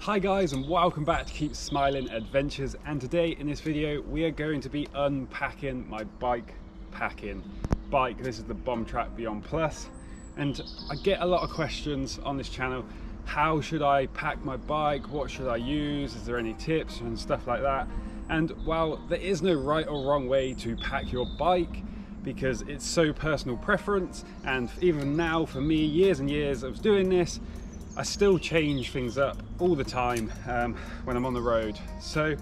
Hi guys, and welcome back to Keep Smiling Adventures, and today in this video we are going to be unpacking my bike packing bike. This is the bomtrack Beyon Plus, and I get a lot of questions on this channel. How should I pack my bike? What should I use? Is there any tips and stuff like that? And while there is no right or wrong way to pack your bike, because it's so personal preference, and even now for me, years and years of doing this, I still change things up all the time when I'm on the road. So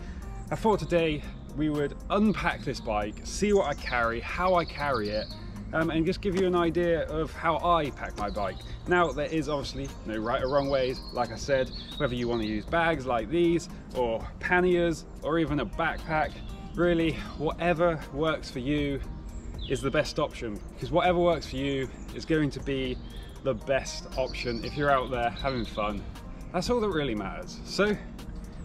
I thought today we would unpack this bike, see what I carry, how I carry it, and just give you an idea of how I pack my bike. Now, there is obviously no right or wrong ways, like I said, whether you want to use bags like these, or panniers, or even a backpack. Really, whatever works for you is the best option, because whatever works for you is going to be the best option if you're out there having fun. That's all that really matters. So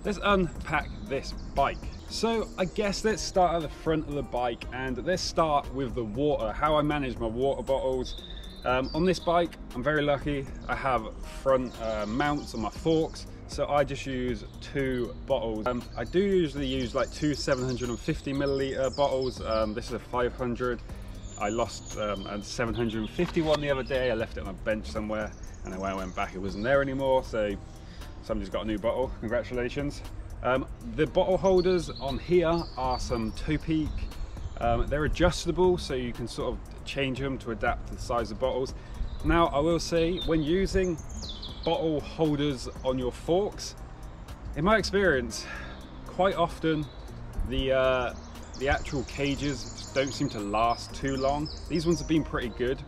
let's unpack this bike. So I guess let's start at the front of the bike, and let's start with the water, how I manage my water bottles. On this bike, I'm very lucky. I have front mounts on my forks, so I just use 2 bottles. I do usually use like 2 750 milliliter bottles. This is a 500. I lost a 751 the other day. I left it on a bench somewhere, and then when I went back it wasn't there anymore, so somebody's got a new bottle. Congratulations. The bottle holders on here are some Topeak. They're adjustable, so you can sort of change them to adapt to the size of bottles. Now, I will say, when using bottle holders on your forks, in my experience, quite often the actual cages don't seem to last too long. These ones have been pretty good.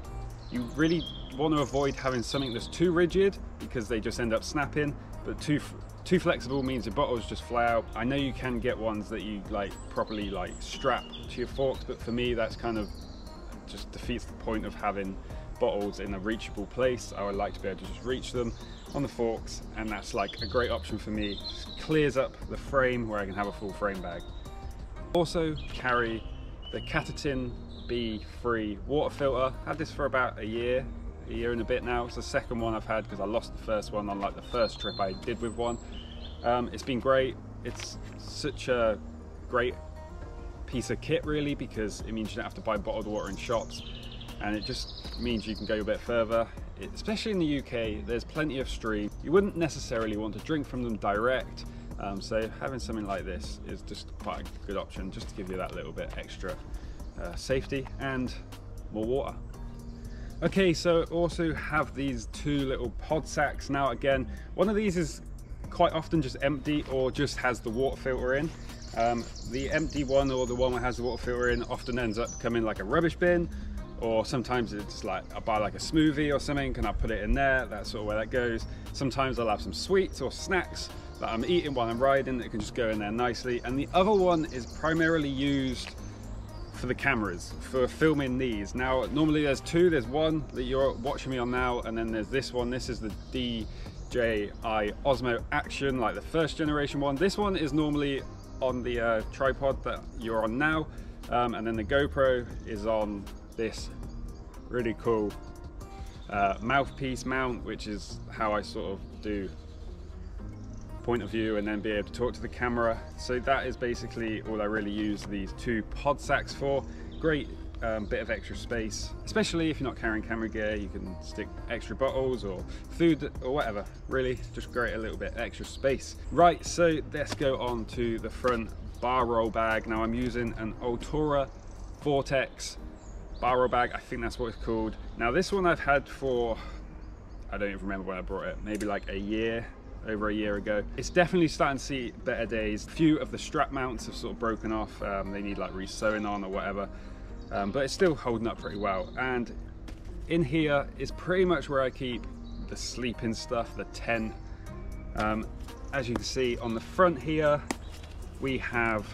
You really want to avoid having something that's too rigid, because they just end up snapping, but too flexible means your bottles just fly out. I know you can get ones that you like properly like strap to your forks, but for me that's kind of just defeats the point of having bottles in a reachable place. I would like to be able to just reach them on the forks, and that's like a great option for me. Just clears up the frame where I can have a full frame bag. Also carry the Catatin B3 water filter. Had this for about a year and a bit now. It's the second one I've had, because I lost the first one on like the first trip I did with one. It's been great. It's such a great piece of kit really, because it means you don't have to buy bottled water in shops, and it just means you can go a bit further. Especially in the UK, there's plenty of streams. You wouldn't necessarily want to drink from them direct, so having something like this is just quite a good option, just to give you that little bit extra safety and more water. Okay, so also have these 2 little pod sacks. Now again, one of these is quite often just empty or just has the water filter in. The empty one, or the one that has the water filter in, often ends up coming like a rubbish bin, or sometimes it's like I buy like a smoothie or something and I put it in there. That's sort of where that goes. Sometimes I'll have some sweets or snacks that I'm eating while I'm riding that can just go in there nicely. And the other one is primarily used for the cameras, for filming these. Now normally there's 2. There's one that you're watching me on now, and then there's this one. This is the DJI Osmo Action, like the first generation one. This one is normally on the tripod that you're on now, and then the GoPro is on this really cool mouthpiece mount, which is how I sort of do point of view and then be able to talk to the camera. So that is basically all I really use these 2 pod sacks for. Great bit of extra space, especially if you're not carrying camera gear. You can stick extra bottles or food or whatever. Really just great, a little bit extra space. Right, so let's go on to the front bar roll bag. Now I'm using an Ultra Vortex bar roll bag, I think that's what it's called. Now this one I've had for, I don't even remember when I brought it, maybe like over a year ago. It's definitely starting to see better days. A few of the strap mounts have sort of broken off. They need like re-sewing on or whatever, but it's still holding up pretty well. And in here is pretty much where I keep the sleeping stuff, the tent. As you can see on the front here, we have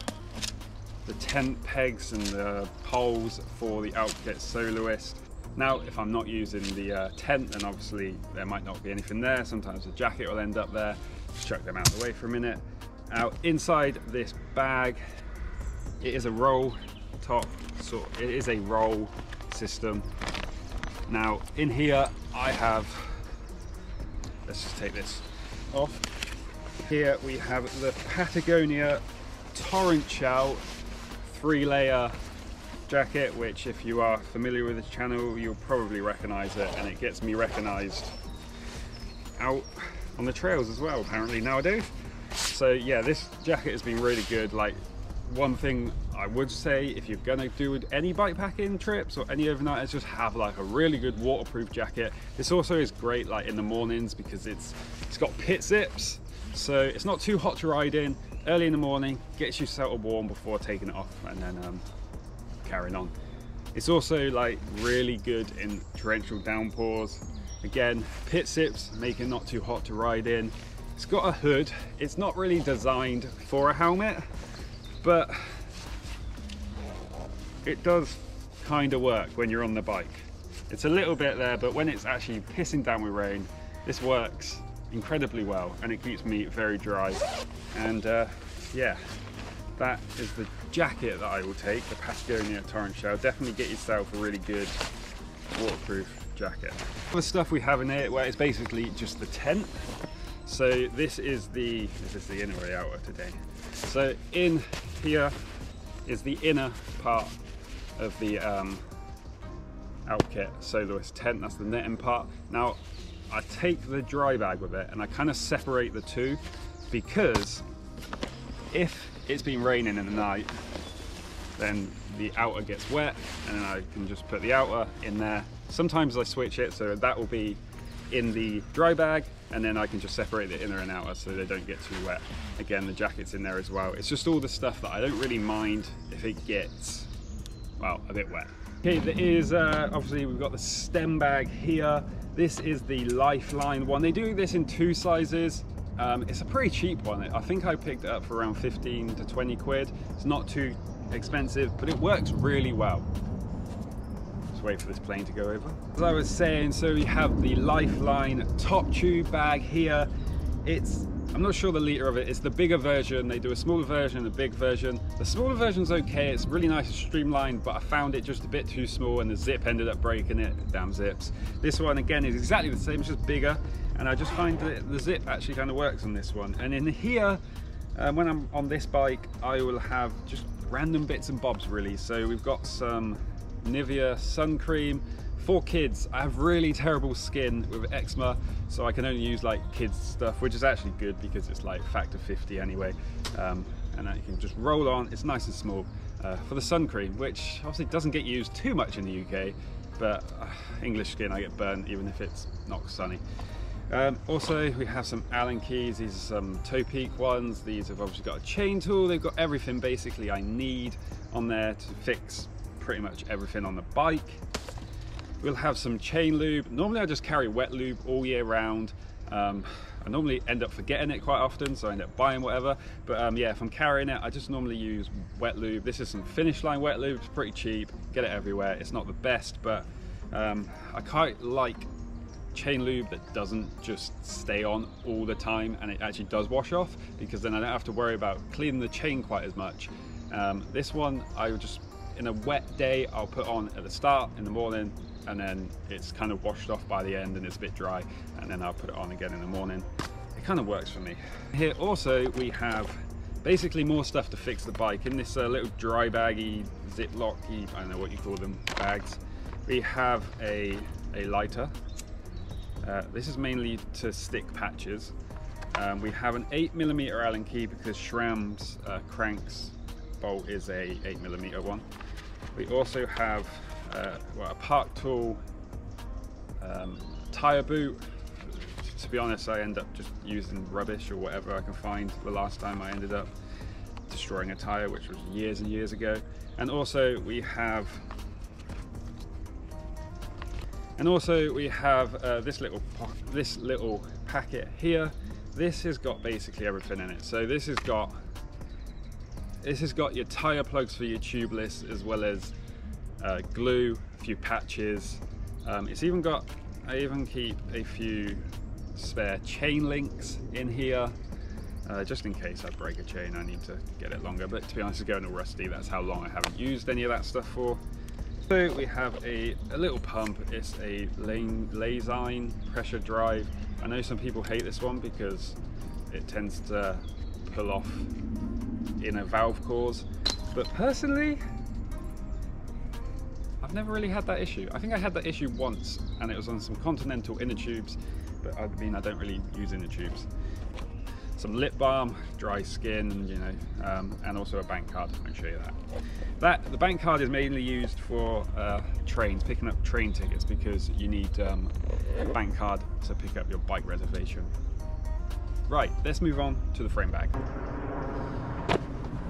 the tent pegs and the poles for the Outfit Soloist. Now, if I'm not using the tent, then obviously there might not be anything there. Sometimes the jacket will end up there. Just chuck them out of the way for a minute. Now, inside this bag, it is a roll top, so it is a roll system. Now, in here, I have, let's just take this off. Here we have the Patagonia Torrential 3-layer jacket, which if you are familiar with this channel, you'll probably recognize it, and it gets me recognized out on the trails as well, apparently nowadays. So yeah, this jacket has been really good. Like, one thing I would say, if you're gonna do any bikepacking trips or any overnighters, just have like a really good waterproof jacket. This also is great like in the mornings because it's got pit zips, so it's not too hot to ride in. Early in the morning, gets you settled warm before taking it off and then carrying on. It's also like really good in torrential downpours. Again, pit zips make it not too hot to ride in. It's got a hood. It's not really designed for a helmet, but it does kind of work when you're on the bike. It's a little bit there, but when it's actually pissing down with rain, this works incredibly well, and it keeps me very dry. And yeah, that is the jacket that I will take, the Patagonia Torrential. Definitely get yourself a really good waterproof jacket. The stuff we have in here, well, it's basically just the tent. So this is the inner or the outer today. So in here is the inner part of the outkit. So there's tent, that's the netting part. Now I take the dry bag with it and I kind of separate the two, because if it's been raining in the night, then the outer gets wet, and then I can just put the outer in there. Sometimes I switch it, so that will be in the dry bag, and then I can just separate the inner and outer so they don't get too wet. Again, the jacket's in there as well. It's just all the stuff that I don't really mind if it gets, well, a bit wet. Okay, there is, obviously we've got the stem bag here. This is the Lifeline one. They do this in 2 sizes. It's a pretty cheap one. I think I picked it up for around 15 to 20 quid. It's not too expensive, but it works really well. Just wait for this plane to go over. As I was saying, so we have the Lifeline top tube bag here. I'm not sure the liter of it. It's the bigger version. They do a smaller version and a big version. The smaller version's okay. It's really nice and streamlined, but I found it just a bit too small and the zip ended up breaking it. Damn zips. This one again is exactly the same, it's just bigger. And I just find that the zip actually kind of works on this one. And in here, when I'm on this bike, I will have just random bits and bobs really. So we've got some Nivea Sun Cream. For kids, I have really terrible skin with eczema, so I can only use like kids stuff, which is actually good because it's like factor 50 anyway. And you can just roll on, it's nice and small. For the sun cream, which obviously doesn't get used too much in the UK, but English skin, I get burnt even if it's not sunny. Also, we have some Allen keys. These are some toe peak ones. These have obviously got a chain tool. They've got everything basically I need on there to fix pretty much everything on the bike. We'll have some chain lube. Normally I just carry wet lube all year round. I normally end up forgetting it quite often, so I end up buying whatever. But yeah, if I'm carrying it, I just normally use wet lube. This is some Finish Line wet lube. It's pretty cheap. Get it everywhere. It's not the best, but I quite like chain lube that doesn't just stay on all the time and it actually does wash off, because then I don't have to worry about cleaning the chain quite as much. This one, I would just, in a wet day, I'll put on at the start in the morning, and then it's kind of washed off by the end and it's a bit dry, and then I'll put it on again in the morning. It kind of works for me. Here also we have basically more stuff to fix the bike in this little dry baggy, ziplocky, I don't know what you call them, bags. We have a lighter. This is mainly to stick patches. We have an 8mm Allen key because Schramm's cranks bolt is a 8mm one. We also have well, a park tool tire boot. To be honest, I end up just using rubbish or whatever I can find. The last time I ended up destroying a tire, which was years and years ago. And also we have this little packet here. This has got basically everything in it. So this has got your tire plugs for your tubeless, as well as glue, a few patches. It's even got, I even keep a few spare chain links in here, just in case I break a chain, I need to get it longer. But to be honest, it's going all rusty. That's how long I haven't used any of that stuff for. So we have a little pump. It's a Lazine pressure drive. I know some people hate this one because it tends to pull off inner valve cores. But personally, I've never really had that issue. I think I had that issue once, and it was on some Continental inner tubes, but I mean, I don't really use inner tubes. Some lip balm, dry skin, you know, and also a bank card. I'll show you that. The bank card is mainly used for trains, picking up train tickets, because you need a bank card to pick up your bike reservation. Right, let's move on to the frame bag.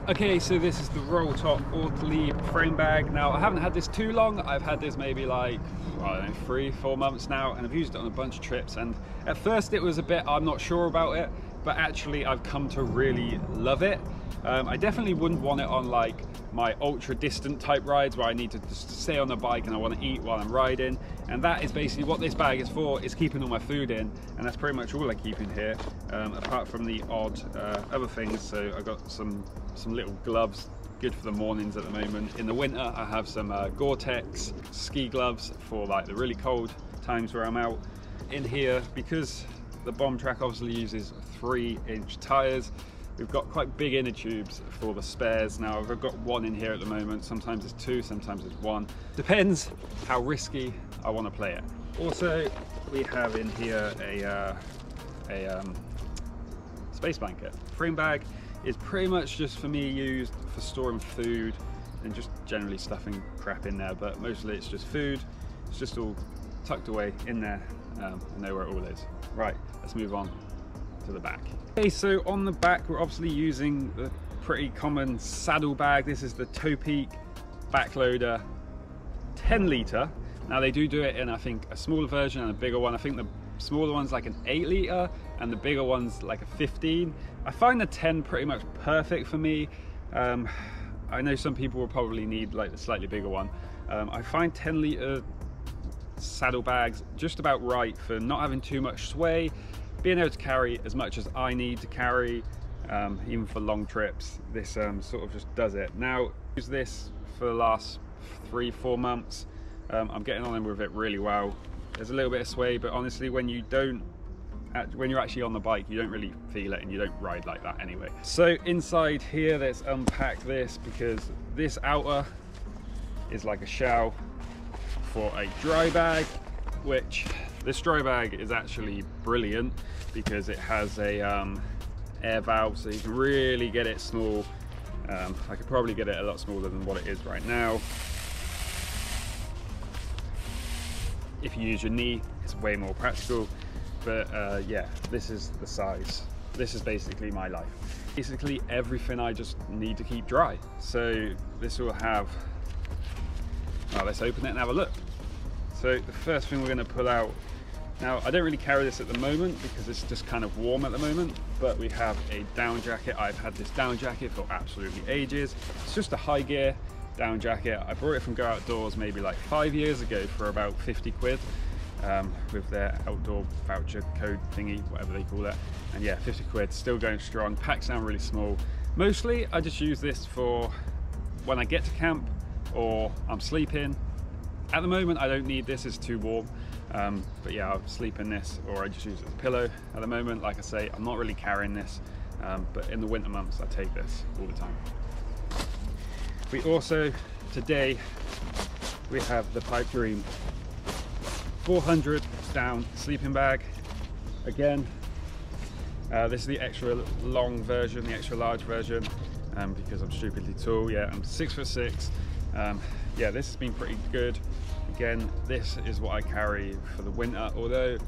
Okay, so this is the roll top Lube frame bag. Now, I haven't had this too long. I've had this maybe like, I don't know, 3-4 months now, and I've used it on a bunch of trips. And at first it was a bit, I'm not sure about it, but actually I've come to really love it. I definitely wouldn't want it on like my ultra distant type rides where I need to just stay on the bike and I want to eat while I'm riding. And that is basically what this bag is for, is keeping all my food in. And that's pretty much all I keep in here, apart from the odd other things. So I got some little gloves, good for the mornings at the moment. In the winter, I have some Gore-Tex ski gloves for like the really cold times where I'm out. In here, because the bomtrack obviously uses 3-inch tires, we've got quite big inner tubes for the spares. Now, I've got one in here at the moment. Sometimes it's 2, sometimes it's 1. Depends how risky I want to play it. Also, we have in here a space blanket. Frame bag is pretty much just for me used for storing food and just generally stuffing crap in there, but mostly it's just food. It's just all tucked away in there. I know where it all is. Right, let's move on to the back. Okay, so on the back we're obviously using the pretty common saddle bag. This is the Topeak backloader 10 litre. Now they do it in, I think, a smaller version and a bigger one. I think the smaller one's like an 8 litre and the bigger one's like a 15. I find the 10 pretty much perfect for me. I know some people will probably need like the slightly bigger one. I find 10 litre saddlebags just about right for not having too much sway, being able to carry as much as I need to carry, even for long trips. This sort of just does it. Now, I use this for the last 3-4 months. I'm getting on with it really well. There's a little bit of sway, but honestly, when you're actually on the bike, you don't really feel it and you don't ride like that anyway. So inside here, let's unpack this, because this outer is like a shell for a dry bag, which this dry bag is actually brilliant because it has a air valve, so you can really get it small. I could probably get it a lot smaller than what it is right now. If you use your knee, it's way more practical. But yeah, this is the size. This is basically my life. Basically everything I just need to keep dry. So this will have, well, let's open it and have a look. So the first thing we're going to pull out, now I don't really carry this at the moment because it's just kind of warm at the moment, but we have a down jacket. I've had this down jacket for absolutely ages. It's just a high gear down jacket. I bought it from Go Outdoors maybe like 5 years ago for about 50 quid. With their outdoor voucher code thingy, whatever they call it. And yeah, 50 quid, still going strong. Packs down really small. Mostly I just use this for when I get to camp or I'm sleeping. At the moment I don't need this, it's too warm. But yeah, I'll sleep in this, or I just use it as a pillow. At the moment, like I say, I'm not really carrying this, but in the winter months I take this all the time. We also, today, we have the Pipe Dream 400 down sleeping bag. Again, this is the extra long version, the extra large version, because I'm stupidly tall. Yeah, I'm 6'6". Yeah, this has been pretty good. Again, this is what I carry for the winter, although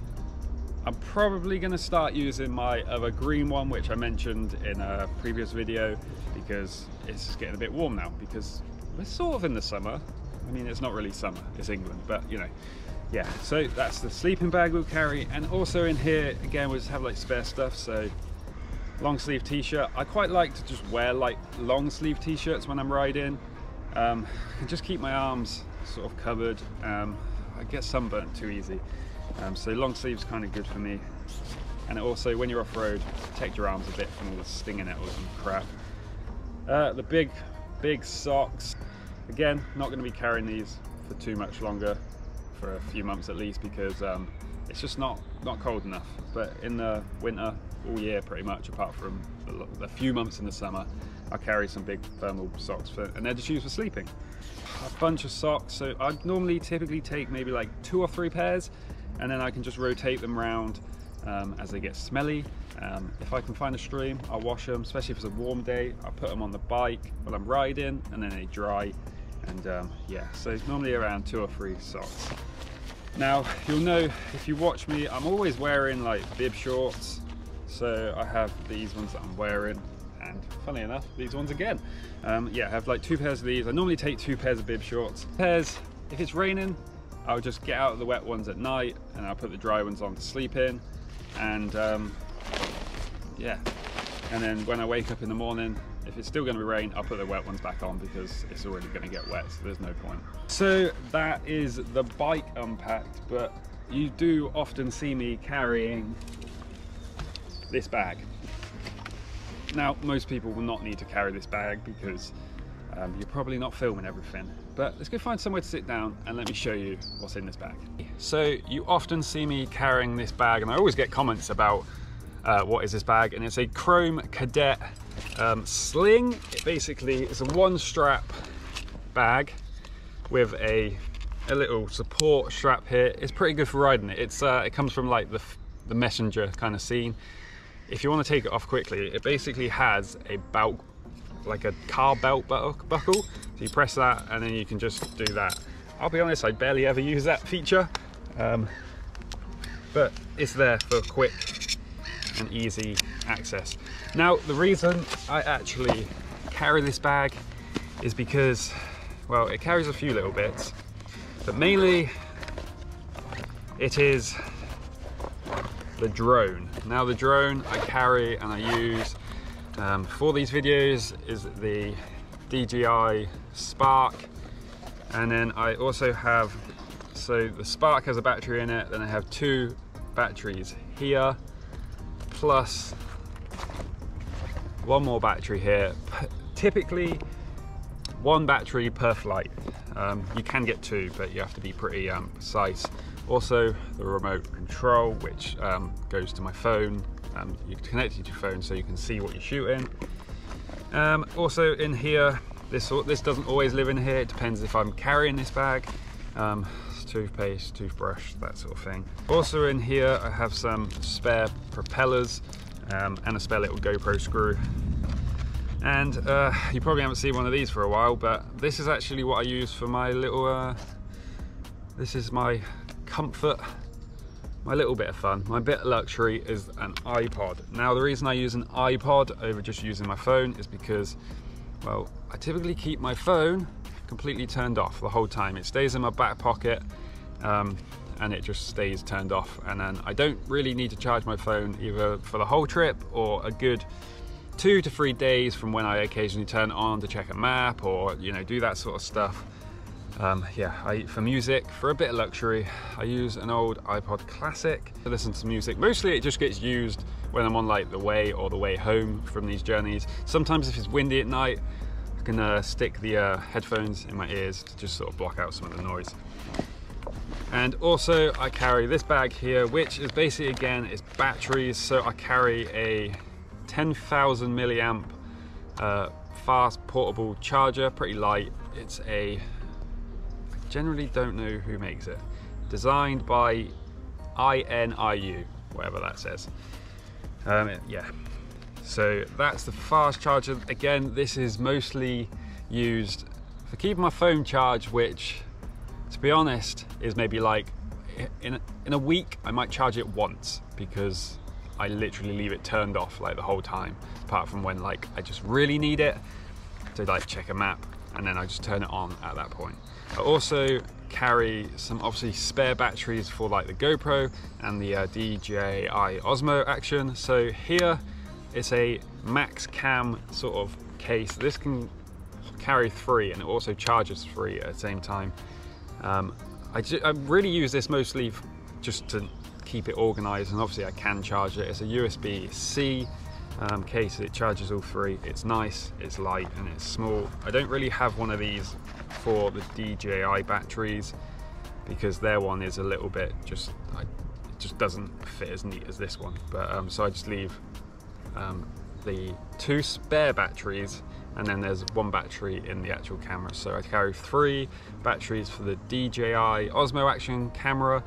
I'm probably going to start using my other green one, which I mentioned in a previous video, because it's getting a bit warm now, because we're sort of in the summer. I mean, it's not really summer, it's England, but you know. Yeah, so that's the sleeping bag we'll carry. And also in here, again, we'll just have like spare stuff. So long sleeve t-shirt. I quite like to just wear like long sleeve t-shirts when I'm riding. I can just keep my arms sort of covered. I get sunburnt too easy. So long sleeve's kind of good for me. And also when you're off-road, protect your arms a bit from all the stinging nettles and crap. The big socks. Again, not going to be carrying these for too much longer, for a few months at least, because it's just not cold enough. But in the winter, all year pretty much, apart from the few months in the summer. I carry some big thermal socks and they're just used for sleeping. A bunch of socks, so I typically take maybe like 2 or 3 pairs, and then I can just rotate them around as they get smelly. If I can find a stream, I'll wash them, especially if it's a warm day. I'll put them on the bike while I'm riding, and then they dry. And yeah, so normally around 2 or 3 socks. Now, you'll know if you watch me, I'm always wearing like bib shorts. So I have these ones that I'm wearing, and funny enough, these ones again. Yeah, I have like 2 pairs of these. I normally take 2 pairs of bib shorts. If it's raining, I'll just get out the wet ones at night, and I'll put the dry ones on to sleep in. And yeah, and then when I wake up in the morning, if it's still going to rain, I'll put the wet ones back on because it's already going to get wet, so there's no point. So that is the bike unpacked, but you do often see me carrying this bag. Now, most people will not need to carry this bag because you're probably not filming everything, but let's go find somewhere to sit down and let me show you what's in this bag. So you often see me carrying this bag, and I always get comments about what is this bag, and it's a chrome Cadet Sling. It basically is a 1-strap bag with a little support strap here. It's pretty good for riding it. It comes from like the messenger kind of scene. If you want to take it off quickly, it basically has a belt, like a car belt buckle. So you press that and then you can just do that. I'll be honest, I barely ever use that feature, but it's there for quick and easy access. Now, the reason I actually carry this bag is because, well, it carries a few little bits, but mainly it is the drone. Now, the drone I carry and I use for these videos is the DJI Spark, and then I also have, so the Spark has a battery in it, then I have 2 batteries here, plus 1 more battery here. Typically 1 battery per flight. You can get 2, but you have to be pretty precise. Also, the remote control, which goes to my phone. You can connect it to your phone so you can see what you're shooting. Also in here, this doesn't always live in here. It depends if I'm carrying this bag. Toothpaste, toothbrush, that sort of thing. Also in here, I have some spare propellers and a spare little GoPro screw. And you probably haven't seen one of these for a while, but this is actually what I use for my little, this is my comfort, my little bit of fun. My bit of luxury is an iPod. Now, the reason I use an iPod over just using my phone is because, well, I typically keep my phone completely turned off the whole time. It stays in my back pocket and it just stays turned off, and then I don't really need to charge my phone either for the whole trip or a good 2 to 3 days from when I occasionally turn it on to check a map or, you know, do that sort of stuff. Yeah, for music, for a bit of luxury, I use an old iPod Classic to listen to music. Mostly it just gets used when I'm on like the way or the way home from these journeys. Sometimes if it's windy at night, I can stick the headphones in my ears to just sort of block out some of the noise. And also I carry this bag here, which is basically, again, it's batteries. So I carry a 10,000 milliamp fast portable charger, pretty light. It's I generally don't know who makes it. Designed by INIU, whatever that says. Yeah. So that's the fast charger. Again, this is mostly used for keeping my phone charged, which, to be honest, is maybe like in a week I might charge it once, because I literally leave it turned off like the whole time, apart from when like I just really need it to like check a map, and then I just turn it on at that point. I also carry some obviously spare batteries for like the GoPro and the DJI Osmo action. So here it's a max cam sort of case. This can carry 3 and it also charges 3 at the same time. I really use this mostly just to keep it organized, and obviously I can charge it. It's a USB-C case. It charges all 3. It's nice, it's light, and it's small. I don't really have one of these for the DJI batteries because their one is a little bit just just doesn't fit as neat as this one. But so I just leave the 2 spare batteries, and then there's 1 battery in the actual camera. So I carry 3 batteries for the DJI Osmo Action camera.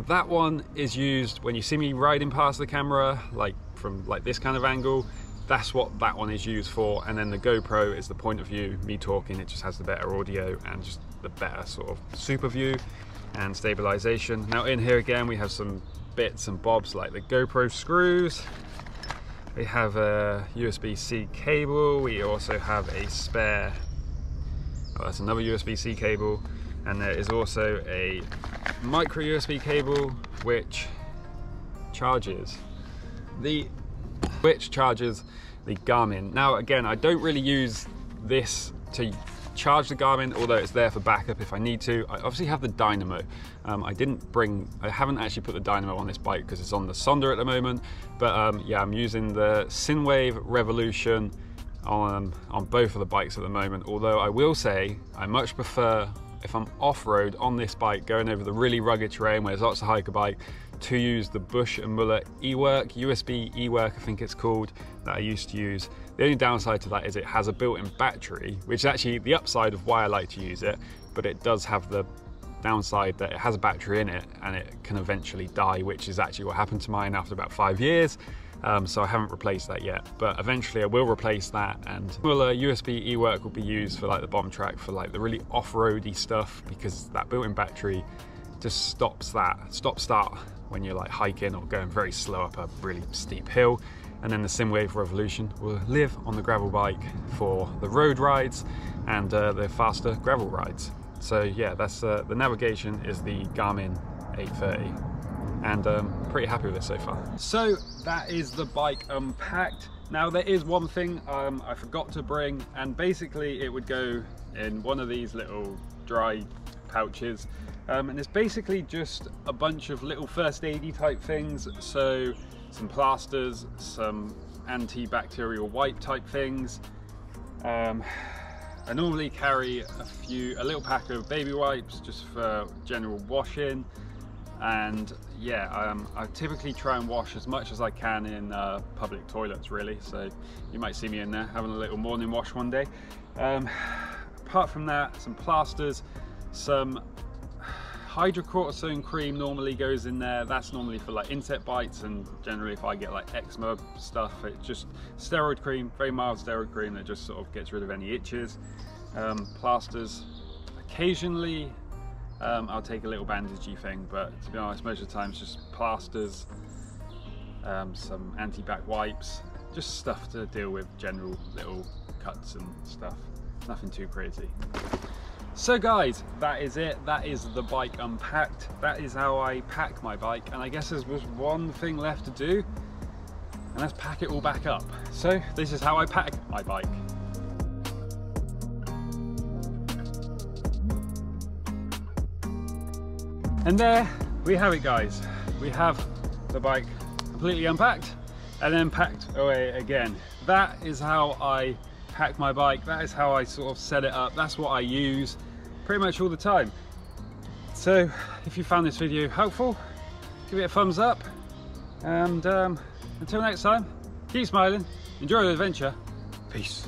That one is used when you see me riding past the camera, like from like this kind of angle. That's what that one is used for. And then the GoPro is the point of view, me talking. It just has the better audio and just the better sort of super view and stabilization. Now in here again, we have some bits and bobs like the GoPro screws. We have a USB-C cable. We also have a spare, oh, that's another USB-C cable. And there is also a micro USB cable which charges the Garmin. Now again, I don't really use this to charge the Garmin, although it's there for backup if I need to. I obviously have the dynamo. I haven't actually put the dynamo on this bike because it's on the Sonder at the moment, but yeah, I'm using the Synwave Revolution on both of the bikes at the moment. Although I will say I much prefer, if I'm off-road on this bike going over the really rugged terrain where there's lots of hiker bike, to use the Bush & Muller eWork, USB eWork I think it's called, that I used to use. The only downside to that is it has a built-in battery, which is actually the upside of why I like to use it, but it does have the downside that it has a battery in it and it can eventually die, which is actually what happened to mine after about 5 years. So I haven't replaced that yet, but eventually I will replace that. And Muller USB eWork will be used for like the bomtrack, for like the really off-roady stuff, because that built-in battery just stops start when you're like hiking or going very slow up a really steep hill. And then the Synwave Revolution will live on the gravel bike for the road rides and the faster gravel rides. So yeah, that's the navigation is the Garmin 830. And pretty happy with it so far. So that is the bike unpacked. Now there is one thing I forgot to bring, and basically it would go in one of these little dry pouches, and it's basically just a bunch of little first aidy type things. So some plasters, some antibacterial wipe type things. I normally carry a little pack of baby wipes just for general washing. And yeah, I typically try and wash as much as I can in public toilets really, so you might see me in there having a little morning wash one day. Apart from that, some plasters, some hydrocortisone cream normally goes in there. That's normally for like insect bites, and generally if I get like eczema stuff, it's just steroid cream, very mild steroid cream that just sort of gets rid of any itches. Plasters, occasionally I'll take a little bandagey thing, but to be honest, most of the time it's just plasters, some anti-bac wipes, just stuff to deal with general little cuts and stuff, nothing too crazy. So guys, that is it. That is the bike unpacked. That is how I pack my bike, and I guess there's just one thing left to do, and that's pack it all back up. So this is how I pack my bike. And there we have it, guys. We have the bike completely unpacked and then packed away again. That is how I pack my bike. That is how I sort of set it up. That's what I use pretty much all the time. So if you found this video helpful, give it a thumbs up, and until next time, keep smiling, enjoy the adventure, peace.